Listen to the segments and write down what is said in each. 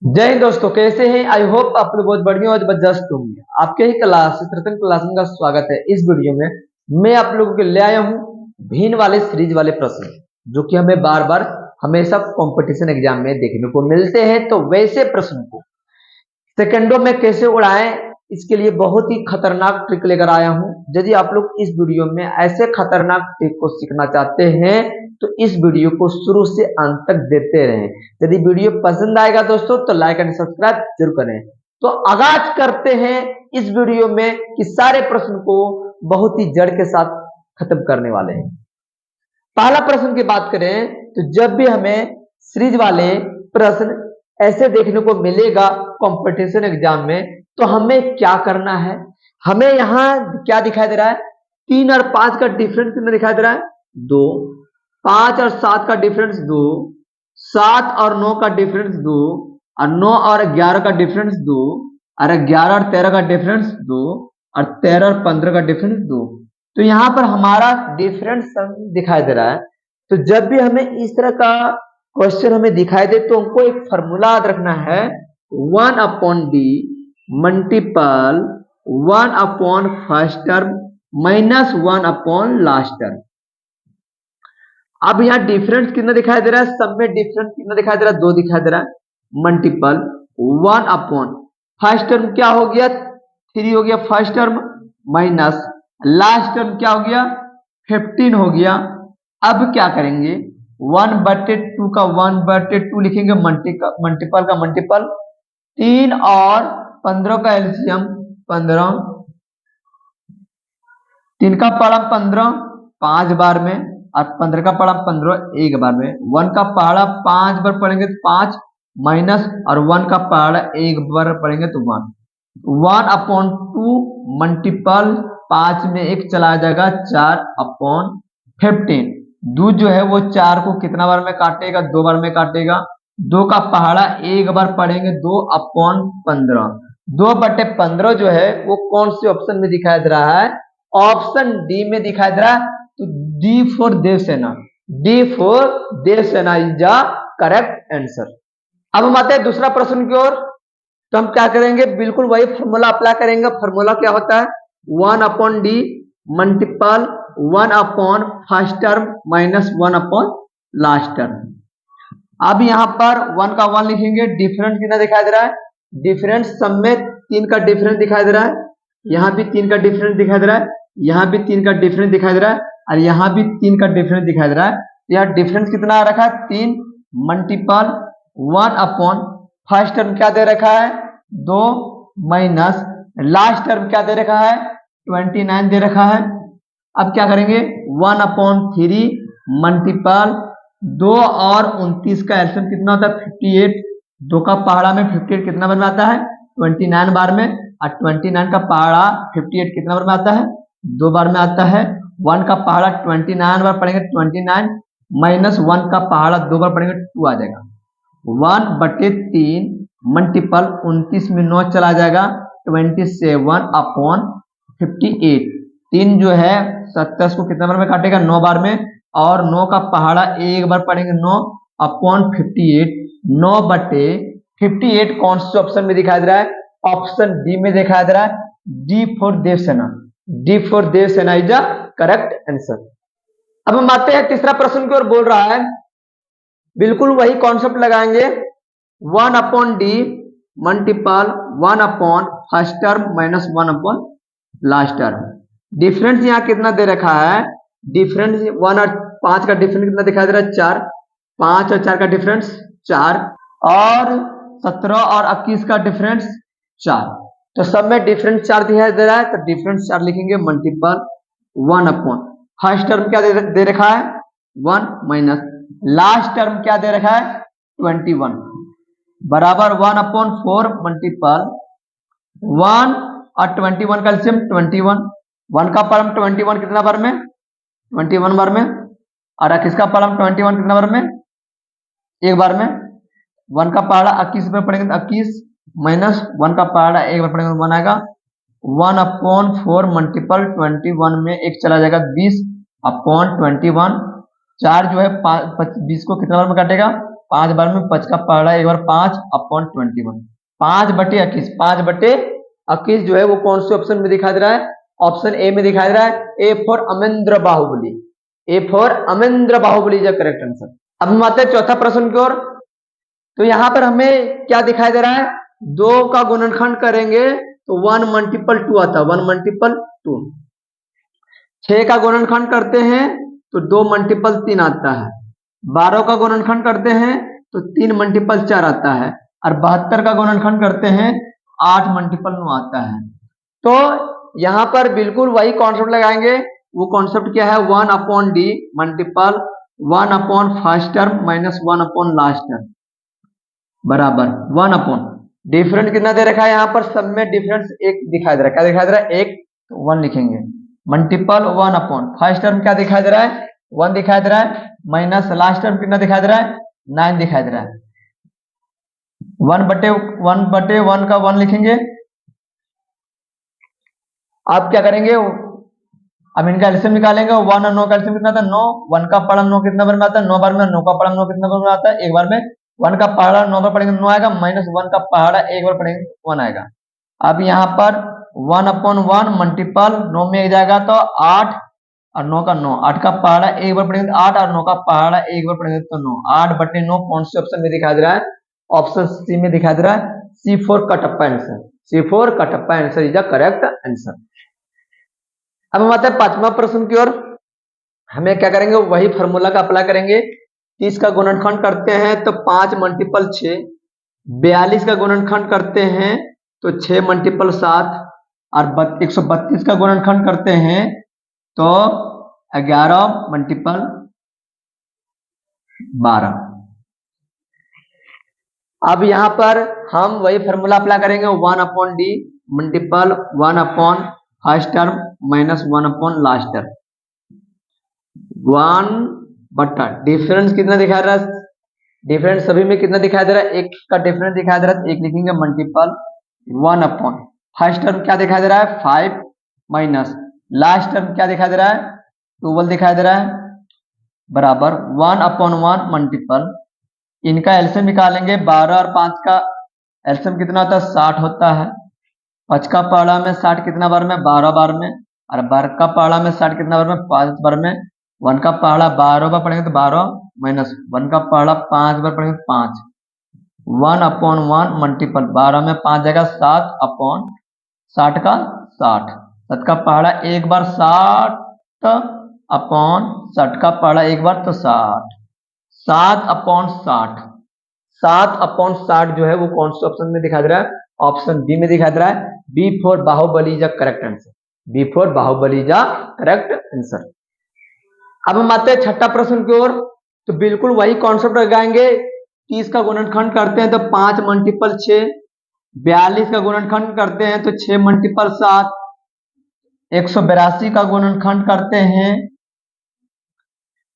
जय हिंद दोस्तों, कैसे हैं? आई होप आप लोग बहुत बढ़िया और जबरदस्त होंगे। आपके ही क्लास रतन क्लास का स्वागत है। इस वीडियो में मैं आप लोगों के लिए आया हूँ भिन्न वाले सीरीज वाले प्रश्न, जो कि हमें बार बार हमेशा कंपटीशन एग्जाम में देखने को मिलते हैं। तो वैसे प्रश्न को सेकंडों में कैसे उड़ाएं, इसके लिए बहुत ही खतरनाक ट्रिक लेकर आया हूं। यदि आप लोग इस वीडियो में ऐसे खतरनाक ट्रिक को सीखना चाहते हैं तो इस वीडियो को शुरू से अंत तक देखते रहें। यदि वीडियो पसंद आएगा दोस्तों तो लाइक एंड सब्सक्राइब जरूर करें। तो आगाज करते हैं इस वीडियो में कि सारे प्रश्न को बहुत ही जड़ के साथ खत्म करने वाले हैं। पहला प्रश्न की बात करें तो जब भी हमें सीरीज वाले प्रश्न ऐसे देखने को मिलेगा कंपटीशन एग्जाम में, तो हमें क्या करना है? हमें यहाँ क्या दिखाई दे रहा है? 3 और 5 का डिफरेंस कितना दिखाई दे रहा है? 2। 5 और 7 का डिफरेंस 2। 7 और 9 का डिफरेंस 2। और 9 और 11 का डिफरेंस 2। और 11 और 13 का डिफरेंस 2। और 13 और 15 का डिफरेंस 2। तो यहाँ पर हमारा डिफरेंस सम दिखाई दे रहा है। तो जब भी हमें इस तरह का क्वेश्चन हमें दिखाई दे तो हमको एक फॉर्मूला याद रखना है, 1/d multiple 1 first term minus 1 last term. अब यहाँ डिफरेंस कितना दिखाई दे रहा है? सब में डिफरेंस कितना दिखाई दे रहा है? 2 दिखाई दे रहा है। मल्टीपल 1 फर्स्ट टर्म क्या हो गया? 3 हो गया first term, minus last term क्या हो गया? 15 हो गया। अब क्या करेंगे? 1/2 का 1/2 लिखेंगे, मल्टीपल का मल्टीपल 3 और 15 का एलसीएम 15, 3 का पहाड़ा 15 5 बार में और 15 का पहाड़ा 15 एक बार में। 1 का पहाड़ा 5 बार पढ़ेंगे तो 5 माइनस, और 1 का पहाड़ा एक बार पढ़ेंगे तो 1। 1/2 मल्टीपल 5 में 1 चला जाएगा 4/15। दूध जो है वो 4 को कितना बार में काटेगा? 2 बार में काटेगा। 2 का पहाड़ा एक बार पढ़ेंगे 2/15। 2/15 जो है वो कौन से ऑप्शन में दिखाई दे रहा है? ऑप्शन डी में दिखाई दे रहा है। तो D for Devasena, D for Devasena is the correct answer. अब हम आते हैं दूसरा प्रश्न की ओर। तो हम क्या करेंगे? बिल्कुल वही फॉर्मूला अप्लाई करेंगे। फॉर्मूला क्या होता है? 1/d multiple 1 first term minus 1 last term. अब यहाँ पर 1 का 1 लिखेंगे। डिफरेंस कितना दिखाई दे रहा है? डिफरेंस सब में 3 का डिफरेंस दिखाई दे रहा है। यहाँ भी 3 का डिफरेंस दिखाई दे रहा है। यहाँ भी 3 का डिफरेंस दिखाई दे रहा है। और यहाँ भी 3 का डिफरेंस दिखाई दे रहा है। यहाँ डिफरेंस कितना आ रखा है? 3 मल्टीपल 1 फर्स्ट टर्म क्या दे रखा है? 2 माइनस लास्ट टर्म क्या दे रखा है? 29 दे रखा है। अब क्या करेंगे? 1/3 मल्टीपल 2 और 29 का एलसीएम कितना होता है? 58। 2 का पहाड़ा में 58 कितना बार में आता है? 29 बार में। और 29 का पहाड़ा 58 कितना बार में आता है? 2 बार में आता है। 1 का पहाड़ा 29 बार पढ़ेंगे 29 माइनस 1 का पहाड़ा 2 बार पढ़ेंगे 2 आ जाएगा। 1/3 मल्टीपल 29 में 9 चला जाएगा 27/58। 3 जो है 27 को कितना बार में काटेगा? 9 बार में। और 9 का पहाड़ा एक बार पढ़ेंगे 9/58। 9/58 कौन से ऑप्शन में दिखाई दे रहा है? ऑप्शन डी में दिखाई दे रहा है। D for Devasena, D for Devasena is the correct answer. अब हम आते हैं तीसरा प्रश्न की ओर। बोल रहा है बिल्कुल वही कॉन्सेप्ट लगाएंगे। 1/d multiple 1 first term minus 1 last term. Difference यहाँ कितना दे रखा है? डिफरेंस 1 और 5 का डिफरेंस कितना दिखाई दे रहा है? 4। 5 और 4 का डिफरेंस 4। और 17 और 21 का डिफरेंस 4। तो सब में डिफरेंस 4 दिखाई दे रहा है। तो डिफरेंस 4 लिखेंगे मल्टीपल 1 फर्स्ट टर्म क्या दे रखा है? 1 माइनस लास्ट टर्म क्या दे रखा है? 21 बराबर 1/4 मल्टीपल 1 और 21 का एलसीएम 21। 1 का पावर 21 कितना बार में? 21 बार में। और 21 का पावर 21 कितना बार में? एक बार में। 1 का पहाड़ा 21 में पढ़ेंगे तो 21 माइनस 1 का पहाड़ा एक बार पढ़ेंगे तो 1 आएगा। 1/4 मल्टीपल 21 में 1 चला जाएगा 20/21। 4 जो है 20 को कितना बार में काटेगा? 5 बार में 5 का पहाड़ा एक बार 5 अपॉन 21, 5/21, 5/21 जो है वो कौन से ऑप्शन में दिखा दे रहा है? ऑप्शन ए में दिखा दे रहा है। A for Amarendra Baahubali, A for Amarendra Baahubali is correct answer. अब हम आते हैं चौथा प्रश्न की ओर। तो यहां पर हमें क्या दिखाई दे रहा है? 2 का गुणनखंड करेंगे तो 1 मल्टीपल 2 आता है, 1 मल्टीपल 2। 6 का गुणनखंड करते हैं तो 2 मल्टीपल 3 आता है। 12 का गुणनखंड करते हैं तो 3 मल्टीपल 4 आता है। और 72 का गुणनखंड करते हैं 8 मल्टीपल 9 आता है। तो यहां पर बिल्कुल वही कॉन्सेप्ट लगाएंगे। वो कॉन्सेप्ट क्या है? 1 upon D multiple 1 upon first term minus 1 upon last term बराबर 1 अपॉन डिफरेंस कितना दे रखा है? यहाँ पर सब में डिफरेंस एक दिखाई दे रहा है। क्या दिखाई दे रहा है? एक, तो 1 लिखेंगे मल्टीपल 1 अपॉन फर्स्ट टर्म क्या दिखाई दे रहा है? 1 दिखाई दे रहा है माइनस लास्ट टर्म कितना दिखाई दे रहा है? 9 दिखाई दे रहा है। 1/1 का 1 लिखेंगे। आप क्या करेंगे? अब इनका एलसीएम निकालेंगे। 1 और 9 का एलसीएम कितना था? 9। 1 का पढ़ा 9 कितना बार में आता है? 9 बार में। 9 का पढ़ा 9 कितना बार में आता है? एक बार में। 1 का पहाड़ा 9 बार पढ़ेंगे 9 आएगा, माइनस 1 का पहाड़ा एक बार पढ़ेंगे 1 आएगा। अब यहाँ पर 1 अपॉन 1 मल्टीपल 9 में एक जाएगा तो 8 और 9 का 9, 8 का पहाड़ा एक बार पढ़ेंगे 8 और 9 का पहाड़ा एक बार पढ़ेंगे तो 9, 8/9 कौन से ऑप्शन में दिखाई दे रहा है? ऑप्शन सी में दिखाई दे रहा है। C4 Kattappa answer, C4 Kattappa answer is the correct answer. अब हम आते हैं पांचवा प्रश्न की ओर। हमें क्या करेंगे? वही फॉर्मूला का अप्लाई करेंगे। 30 का गुणनखंड करते हैं तो 5 मल्टीपल 6, 42 का गुणनखंड करते हैं तो 6 मल्टीपल 7 और 132 का गुणनखंड करते हैं तो 11 मल्टीपल 12। अब यहां पर हम वही फॉर्मूला अप्लाई करेंगे। 1 upon D multiple 1 upon first term minus 1 upon last term 1 बटा डिफरेंस कितना दिखा रहा है? डिफरेंस सभी में कितना दिखाई दे रहा है? एक का डिफरेंस दिखाई दे रहा है, एक लिखेंगे मल्टीपल 1 अपॉन फर्स्ट टर्म क्या दिखाई दे रहा है? 5 माइनस लास्ट टर्म क्या दिखाई दे रहा है? 12 दिखाई दे रहा है बराबर 1 अपॉन 1 मल्टीपल इनका एलसीएम निकालेंगे। 12 और 5 का एलसीएम कितना होता है? 60 होता है। 5 का पहाड़ा में 60 कितना बार में? 12 बार में। और 12 का पहाड़ा में 60 कितना बार में? 5 बार में। 1 का पहाड़ा 12 बार पढ़ेंगे तो 12 माइनस 1 का पहाड़ा 5 बार पढ़ेंगे 5, 1 अपॉन 1 मल्टीपल 12 में 5 जगह 7 अपॉन 60 का 60, 7 का पहाड़ा एक बार 60 अपॉन 60 का पहाड़ा एक बार तो 60, 7 अपॉन 60, 7 अपॉन 60 जो है वो कौन से ऑप्शन में दिखा दे रहा है? ऑप्शन बी में दिखा दे रहा है। B for Baahubali is correct answer, B for Baahubali is correct answer. अब हम आते हैं छठा प्रश्न की ओर। तो बिल्कुल वही कॉन्सेप्ट लगाएंगे। 30 का गुणनखंड करते हैं तो 5 मल्टीपल 6, 42 का गुणनखंड करते हैं तो 6 मल्टीपल 7, 182 का गुणनखंड करते हैं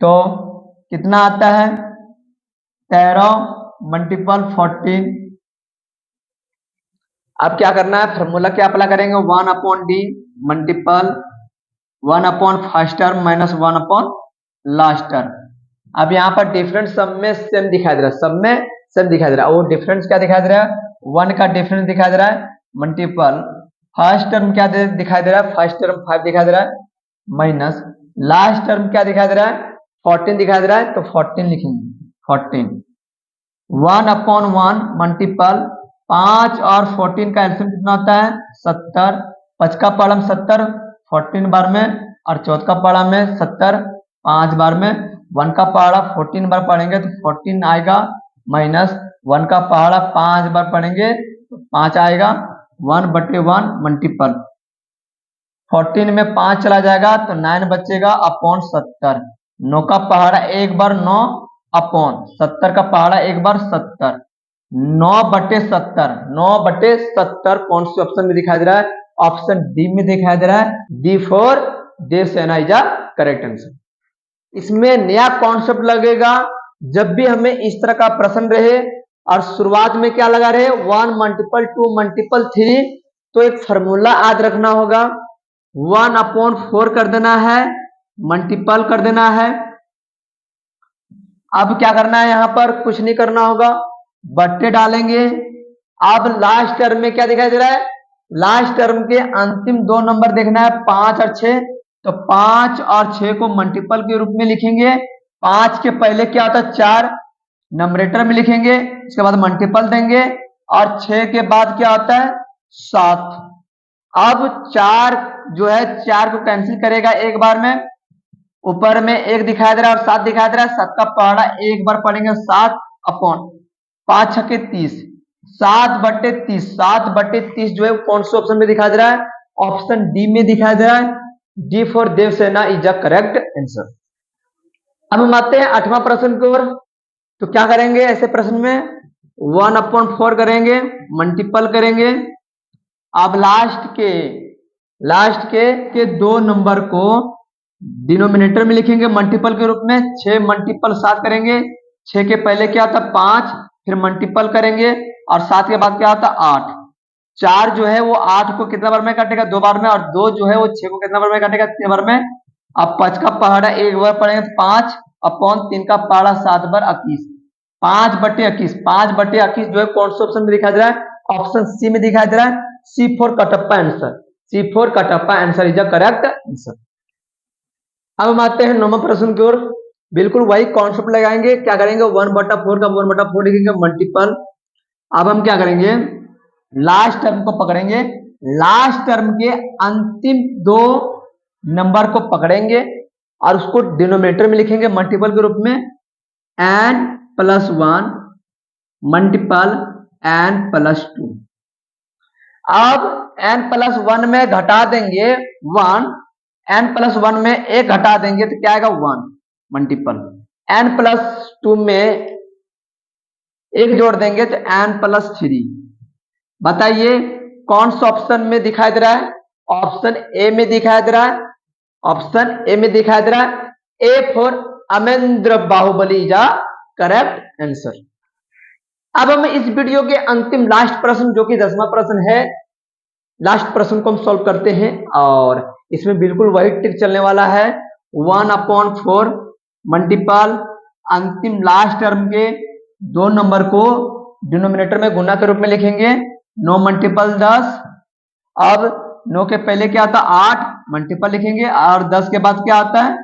तो कितना आता है? 13 मल्टीपल 14। अब क्या करना है? फॉर्मूला क्या अप्लाई करेंगे? 1 upon D multiple 1 upon first term minus 1 upon last term. अब यहाँ पर डिफरेंस सब में सेम दिखाई दे रहा है, सब में सेम दिखाई दे रहा है। वो डिफरेंस क्या दिखाई दे रहा है? 1 का डिफरेंस दिखाई दे रहा है मल्टीपल फर्स्ट टर्म क्या दिखाई दे रहा है? फर्स्ट टर्म 5 दिखाई दे रहा है माइनस लास्ट टर्म क्या दिखाई दे रहा है? 14 दिखाई दे रहा है तो 14 लिखेंगे 14, 1 अपॉन 1 मल्टीपल 5 और 14 का एलसीएम कितना होता है? 70, 5 का पहाड़ा में 70 14 बार में और 14 का पहाड़ा में 70 5 बार में। 1 का पहाड़ा 14 बार पढ़ेंगे तो 14 आएगा माइनस 1 का पहाड़ा 5 बार पढ़ेंगे तो 5 आएगा 1/1 मल्टीपल 14 में 5 चला जाएगा तो 9 बचेगा अपॉन 70, 9 का पहाड़ा एक बार 9 अपॉन 70 का पहाड़ा एक बार 70, 9/70, 9/70 कौन से ऑप्शन में दिखाई दे रहा है? ऑप्शन डी में दिखाई दे रहा है। D for Devasena is correct answer. इसमें नया कॉन्सेप्ट लगेगा जब भी हमें इस तरह का प्रश्न रहे और शुरुआत में क्या लगा रहे? 1 मल्टीपल 2 मल्टीपल 3, तो एक फॉर्मूला याद रखना होगा। 1 अपॉन 4 कर देना है, मल्टीपल कर देना है अब क्या करना है, यहाँ पर कुछ नहीं करना होगा, बट्टे डालेंगे। अब लास्ट टर्म में क्या दिखाई दे रहा है, लास्ट टर्म के अंतिम दो नंबर देखना है 5 और 6। तो 5 और 6 को मल्टीपल के रूप में लिखेंगे। 5 के पहले क्या होता है 4, नंबरेटर में लिखेंगे, इसके बाद मल्टीपल देंगे, और 6 के बाद क्या होता है 7। अब 4 जो है 4 को कैंसिल करेगा एक बार में, ऊपर में 1 दिखाई दे रहा है और 7 दिखाई दे रहा है, 7 का पहाड़ा एक बार पढ़ेंगे 7 अपॉन 5 छके 30, 7/30। 7/30 जो है कौन से ऑप्शन में दिखाई दे रहा है, ऑप्शन डी में दिखाई दे रहा है। D for Devasena is a correct answer. अब हम आते हैं 8वां प्रश्न की ओर। तो क्या करेंगे ऐसे प्रश्न में, 1/4 करेंगे, मल्टीपल करेंगे। अब लास्ट के दो नंबर को डिनोमिनेटर में लिखेंगे मल्टीपल के रूप में। 6 मल्टीपल 7 करेंगे, 6 के पहले क्या आता 5, फिर मल्टीपल करेंगे, और 7 के बाद क्या आता 8। 4 जो है वो 8 को कितना बार में काटेगा 2 बार में, और 2 जो है वो 6 को कितना बार में काटेगा 3 बार में। अब 5 का पहाड़ा एक बार पढ़ेंगे तो 5 अपॉन 3 का पहाड़ा 7 बार 21, 5/21। 5/21 जो है कौन से ऑप्शन में दिखाई दे रहा है, ऑप्शन सी में दिखाई दे रहा है। C for Kattappa answer, C for Kattappa answer is a correct answer. अब हम आते हैं 9वें प्रश्न की ओर। बिल्कुल वही कॉन्सेप्ट लगाएंगे, क्या करेंगे 1/4 का 1/4 लिखेंगे मल्टीपल। अब हम क्या करेंगे, लास्ट टर्म को पकड़ेंगे, लास्ट टर्म के अंतिम दो नंबर को पकड़ेंगे और उसको डिनोमिनेटर में लिखेंगे मल्टीपल के रूप में। n+1 multiple n+2। अब n+1 में घटा देंगे 1, n+1 में 1 घटा देंगे तो क्या आएगा 1 मल्टीपल। n+2 में 1 जोड़ देंगे तो n+3। बताइए कौन सा ऑप्शन में दिखाई दे रहा है, ऑप्शन ए में दिखाई दे रहा है, ऑप्शन ए में दिखाई दे रहा है। A for Amarendra Baahubali is correct answer. अब हम इस वीडियो के अंतिम लास्ट प्रश्न जो कि 10वां प्रश्न है, लास्ट प्रश्न को हम सॉल्व करते हैं, और इसमें बिल्कुल वही ट्रिक चलने वाला है। 1/4 मल्टीपल अंतिम लास्ट टर्म के दो नंबर को डिनोमिनेटर में गुना के रूप में लिखेंगे। 9 मल्टीपल 10। अब 9 के पहले क्या आता है 8, मल्टीपल लिखेंगे, और 10 के बाद क्या आता है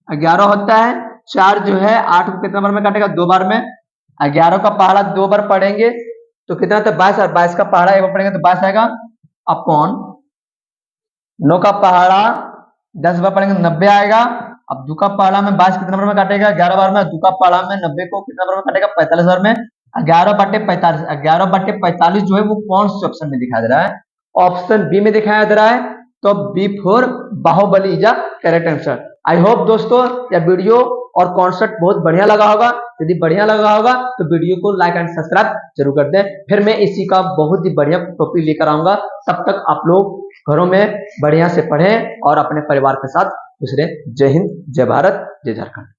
11 होता है। 4 जो है 8 को कितना बार में काटेगा 2 बार में। 11 का पहाड़ा 2 बार पढ़ेंगे तो कितना आता है 22, और 22 का पहाड़ा एक बार पढ़ेंगे तो 22 आएगा अपॉन 9 का पहाड़ा 10 बार पढ़ेंगे 90 आएगा। अब 2 का पहाड़ा में 22 कितना बार में काटेगा 11 बार में, 2 का पहाड़ा में 90 को कितना बार में काटेगा 45 बार में। 11/45, 11/45 जो है वो कौन से ऑप्शन में दिखाई दे रहा है, ऑप्शन बी में दिखाया दे रहा है। तो B for Baahubali is correct answer. I hope दोस्तों यह वीडियो और कॉन्सेप्ट बहुत बढ़िया लगा होगा। यदि बढ़िया लगा होगा तो वीडियो को लाइक एंड सब्सक्राइब जरूर कर दें। फिर मैं इसी का बहुत ही बढ़िया टॉपिक लेकर आऊंगा। तब तक आप लोग घरों में बढ़िया से पढ़ें और अपने परिवार के साथ खुश रहें। जय हिंद, जय भारत, जय झारखंड।